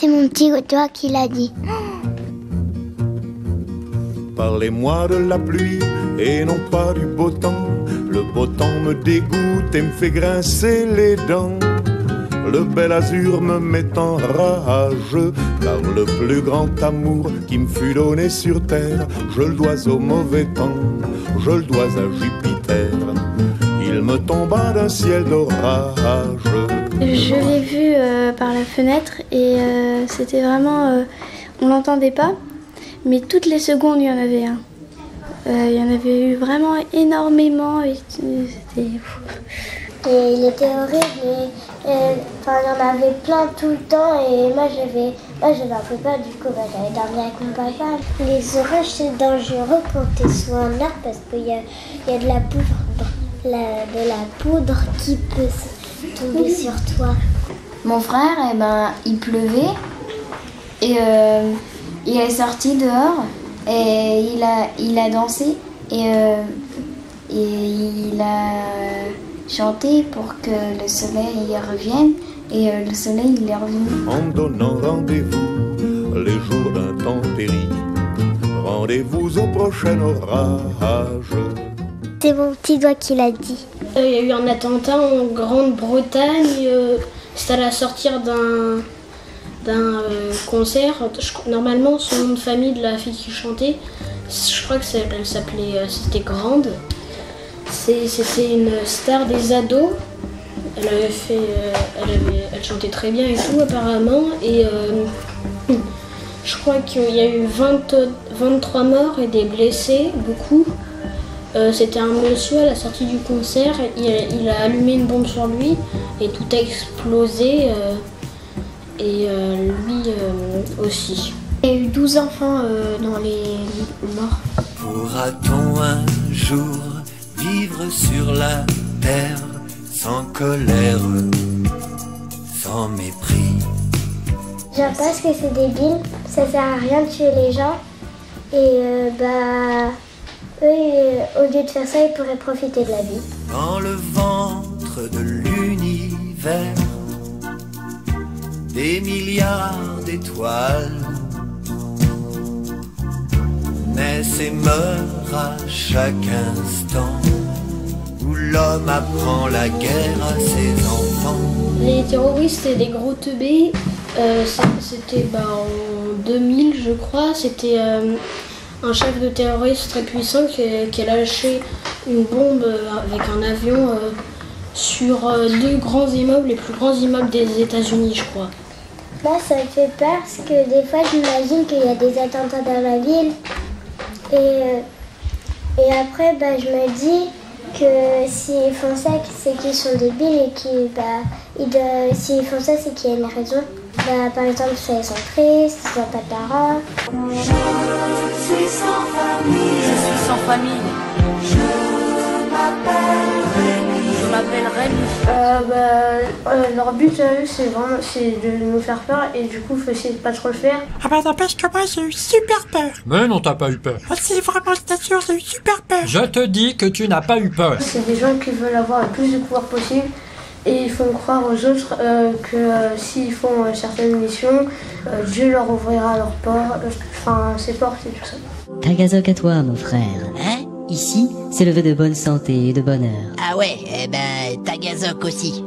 C'est mon petit doigt qui l'a dit. Parlez-moi de la pluie et non pas du beau temps. Le beau temps me dégoûte et me fait grincer les dents. Le bel azur me met en rage, car le plus grand amour qui me fut donné sur terre, je le dois au mauvais temps, je le dois à Jupiter. Il me tomba d'un ciel d'orage. Je l'ai vu par la fenêtre et c'était vraiment... on l'entendait pas, mais toutes les secondes il y en avait un. Il y en avait eu vraiment énormément et c'était... Et il était horrible, il y en avait plein tout le temps et moi j'avais un peu peur, du coup j'allais dormir avec mon papa. Les orages c'est dangereux quand tu es sous un arbre parce qu'il y a de la poudre qui peut tomber sur toi. Mon frère, il pleuvait et il est sorti dehors et il a dansé et il a chanté pour que le soleil revienne et le soleil il est revenu. En donnant rendez-vous les jours d'intempéries, rendez-vous au prochain orage. C'est mon petit doigt qui l'a dit. Il y a eu un attentat en Grande-Bretagne, c'était à la sortie d'un concert. Normalement, son nom de famille de la fille qui chantait, je crois que elle s'appelait, c'était Grande. C'était une star des ados. Elle chantait très bien et tout apparemment. Et je crois qu'il y a eu 23 morts et des blessés, beaucoup. C'était un monsieur à la sortie du concert. Il a allumé une bombe sur lui et tout a explosé. Et lui aussi. Il y a eu 12 enfants dans les morts. Pourra-t-on un jour vivre sur la terre sans colère, sans mépris? Je pense que c'est débile, ça sert à rien de tuer les gens. Et eux, au lieu de faire ça, ils pourraient profiter de la vie. Dans le ventre de l'univers, des milliards d'étoiles naissent et meurent à chaque instant, où l'homme apprend la guerre à ses enfants. Les terroristes étaient des gros teubés. C'était en 2000 je crois. C'était un chef de terroriste très puissant qui a lâché une bombe avec un avion sur 2 grands immeubles, les plus grands immeubles des États-Unis, je crois. Moi, ça me fait peur parce que des fois, j'imagine qu'il y a des attentats dans la ville. Et après, je me dis que s'ils font ça, c'est qu'ils sont débiles et s'ils font ça, c'est qu'il y a une raison. Par exemple, soit ils sont tristes, ils n'ont pas de parents. Je suis sans famille. Je suis sans famille. Je m'appelle Rémi. Je m'appelle Rémi. Leur but à eux, c'est de nous faire peur et du coup, il faut essayer de pas trop le faire. Ah bah n'empêche que moi j'ai eu super peur. Mais non, t'as pas eu peur. Ah si, vraiment, je t'assure, j'ai eu super peur. Je te dis que tu n'as pas eu peur. C'est des gens qui veulent avoir le plus de pouvoir possible et ils font croire aux autres que s'ils font certaines missions, Dieu leur ouvrira leurs portes, ses portes et tout ça. Tagazok à toi, mon frère. Hein? Ici, c'est le vœu de bonne santé et de bonheur. Ah ouais, Tagazok aussi.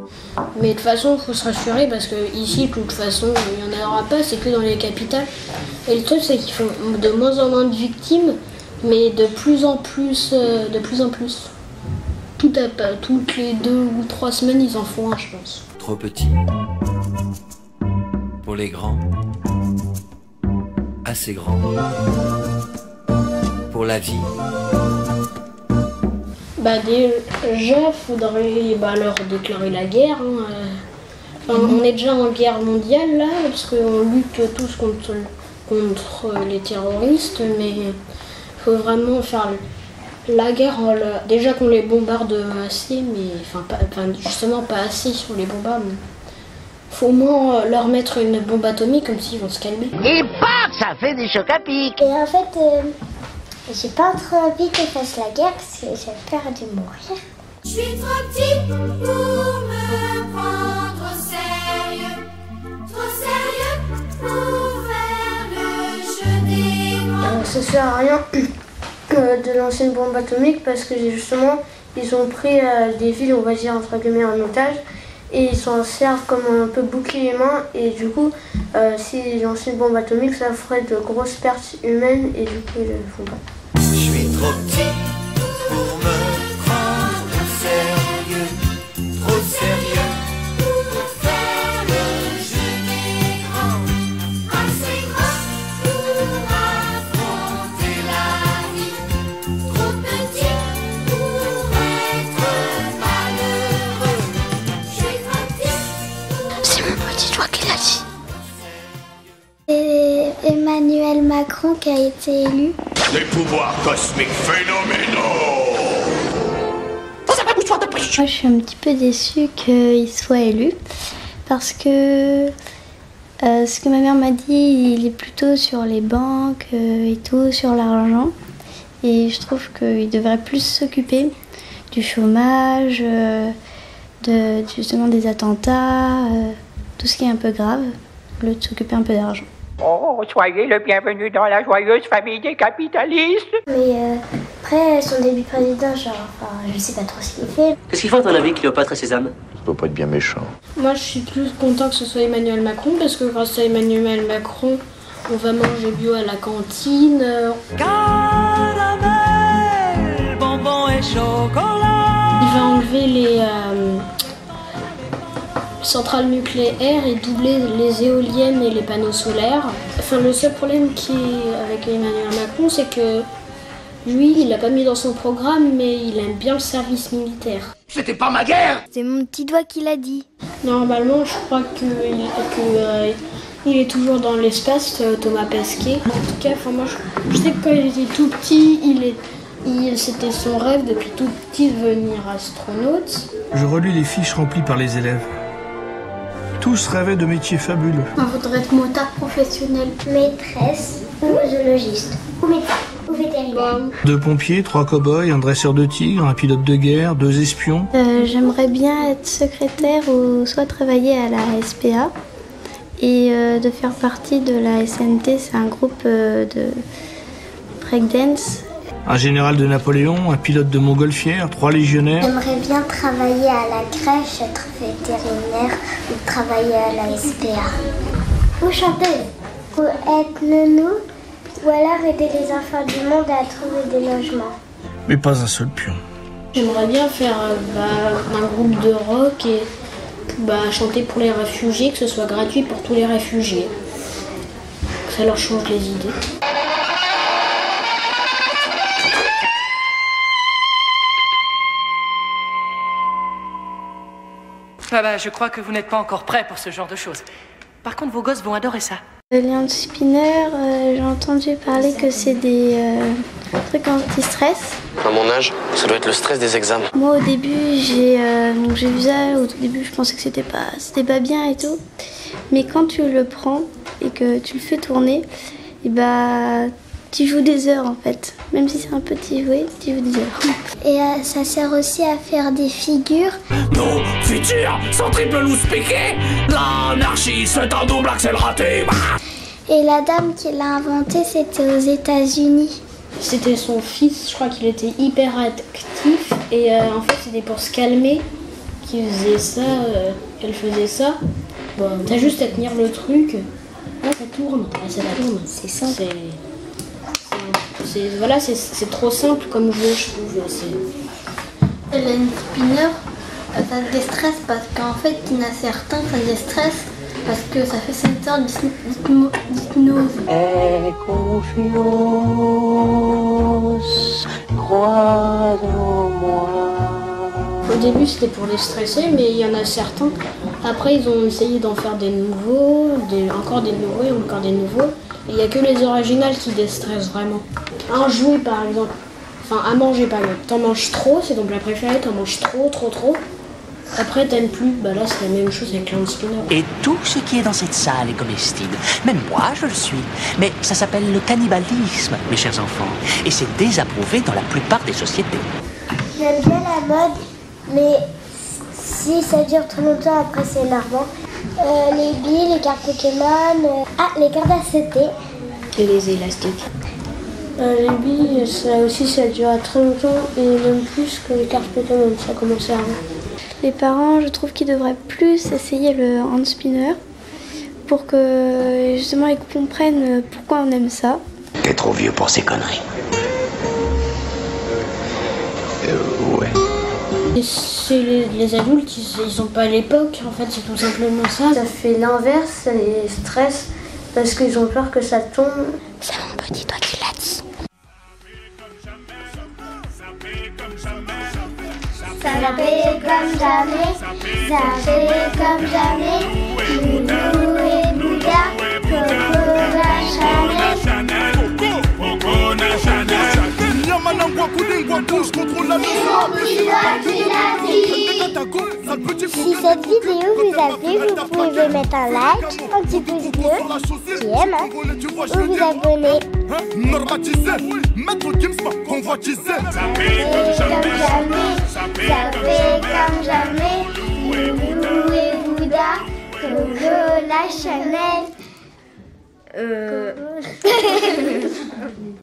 Mais de toute façon, il faut se rassurer parce que ici, de toute façon, il n'y en aura pas, c'est que dans les capitales. Et le truc, c'est qu'ils font de moins en moins de victimes, mais de plus en plus. Toutes les 2 ou 3 semaines, ils en font un, je pense. Trop petit pour les grands, assez grand pour la vie. Déjà, faudrait leur déclarer la guerre. On est déjà en guerre mondiale là, parce qu'on lutte tous contre les terroristes, mais il faut vraiment faire la guerre. Déjà qu'on les bombarde assez, mais justement pas assez sur les bombardements. Faut au moins leur mettre une bombe atomique, comme s'ils vont se calmer. Et paf, ça fait des chocs à pic. Et en fait, j'ai pas trop envie qu'ils fassent la guerre parce que j'ai peur de mourir. Je suis trop petite pour me prendre au sérieux. Trop sérieux pour ça sert à rien de lancer une bombe atomique parce que justement, ils ont pris des villes, on va dire, entre guillemets, en otage. Et ils s'en servent comme un peu bouclier humain. Et du coup, s'ils lancent une bombe atomique, ça ferait de grosses pertes humaines. Et du coup, ils ne le font pas. Je suis trop petit pour me prendre au sérieux, trop sérieux pour faire le génie grand, assez grand pour affronter la vie, trop petit pour être malheureux. Je suis trop petit. C'est mon petit doigt qui l'a dit. C'est Emmanuel Macron qui a été élu. Des pouvoirs cosmiques phénoménaux. Moi, je suis un petit peu déçue qu'il soit élu parce que ce que ma mère m'a dit, il est plutôt sur les banques et tout, sur l'argent. Et je trouve qu'il devrait plus s'occuper du chômage, justement des attentats, tout ce qui est un peu grave, au lieu de s'occuper un peu d'argent. Oh, soyez le bienvenu dans la joyeuse famille des capitalistes. Mais après, son début de président, je sais pas trop ce qu'il fait. Qu'est-ce qu'il faut à ton avis, Cléopâtre et Sésame? Ça peut pas être bien méchant. Moi, je suis plus content que ce soit Emmanuel Macron parce que grâce à Emmanuel Macron, on va manger bio à la cantine. Caramel, bonbons et chocolat. Il va enlever les centrales nucléaires et doubler les éoliennes et les panneaux solaires. Enfin, le seul problème qui est avec Emmanuel Macron, c'est que lui, il l'a pas mis dans son programme, mais il aime bien le service militaire. C'était pas ma guerre. C'est mon petit doigt qui l'a dit. Normalement, je crois il est toujours dans l'espace, Thomas Pesquet. En tout cas, moi, je sais que quand il était tout petit, c'était son rêve depuis tout petit de devenir astronaute. Je relis les fiches remplies par les élèves. Tous rêvaient de métiers fabuleux. On voudrait être motard professionnel, maîtresse ou zoologiste, ou médecin, ou vétérinaire. 2 pompiers, 3 cow-boys, un dresseur de tigres, un pilote de guerre, 2 espions. J'aimerais bien être secrétaire ou soit travailler à la SPA et de faire partie de la SNT, c'est un groupe de breakdance. Un général de Napoléon, un pilote de montgolfière, 3 légionnaires. J'aimerais bien travailler à la crèche, être vétérinaire ou travailler à la SPA. Ou chanteuse, ou être nounou, ou alors aider les enfants du monde à trouver des logements. Mais pas un seul pion. J'aimerais bien faire un groupe de rock et chanter pour les réfugiés, que ce soit gratuit pour tous les réfugiés. Que ça leur change les idées. Je crois que vous n'êtes pas encore prêt pour ce genre de choses. Par contre, vos gosses vont adorer ça. Les liens spinner, j'ai entendu parler que c'est des trucs anti-stress. À mon âge, ça doit être le stress des examens. Moi, au début, j'ai vu ça. Au tout début, je pensais que c'était pas bien et tout. Mais quand tu le prends et que tu le fais tourner, tu joues des heures en fait. Même si c'est un petit jouet, tu joues des heures. Et ça sert aussi à faire des figures. Nos futurs sont triple loose piqués. L'anarchie, c'est un double axel raté. Et la dame qui l'a inventé, c'était aux États-Unis. C'était son fils, je crois qu'il était hyper actif. Et en fait, c'était pour se calmer qu'il faisait ça, qu'elle faisait ça. Bon, t'as juste à tenir le truc. Ah, ça tourne. Ah, ça tourne. C'est ça. C'est trop simple comme jeu, je trouve. Le spinner, ça se déstresse parce qu'en fait, il y en a certains, ça déstresse parce que ça fait cette sorte d'hypnose. Aie confiance, crois en moi. Au début, c'était pour les stresser, mais il y en a certains. Après, ils ont essayé d'en faire des nouveaux, encore des nouveaux et encore des nouveaux. Et il n'y a que les originales qui déstressent vraiment. Un jouet, par exemple. Enfin, à manger, par exemple. T'en manges trop, c'est ton plat préféré, t'en manges trop. Après, t'aimes plus. Là, c'est la même chose avec l'hand spinner. Et tout ce qui est dans cette salle est comestible. Même moi, je le suis. Mais ça s'appelle le cannibalisme, mes chers enfants. Et c'est désapprouvé dans la plupart des sociétés. J'aime bien la mode, mais si ça dure trop longtemps, après c'est énervant. Les billes, les cartes Pokémon, les cartes ACT. Et les élastiques. Les billes, ça aussi, ça dure très longtemps et même plus que les cartes Pokémon, ça a commencé avant. Les parents, je trouve qu'ils devraient plus essayer le hand spinner pour que justement ils comprennent pourquoi on aime ça. T'es trop vieux pour ces conneries. Ouais. Et c'est les adultes, ils sont pas à l'époque, en fait, c'est tout simplement ça. Ça fait l'inverse, ça les stresse parce qu'ils ont peur que ça tombe. C'est mon petit doigt qui l'a dit. Ça fait comme jamais, ça fait comme jamais. Loulou et Bouddha, Coco Chanel. Si cette vidéo vous a plu, vous pouvez mettre un like, un petit pouce bleu, qui aime, ou vous abonner. Ça fait comme jamais, Loulou et Bouddha, Coco la Chanel.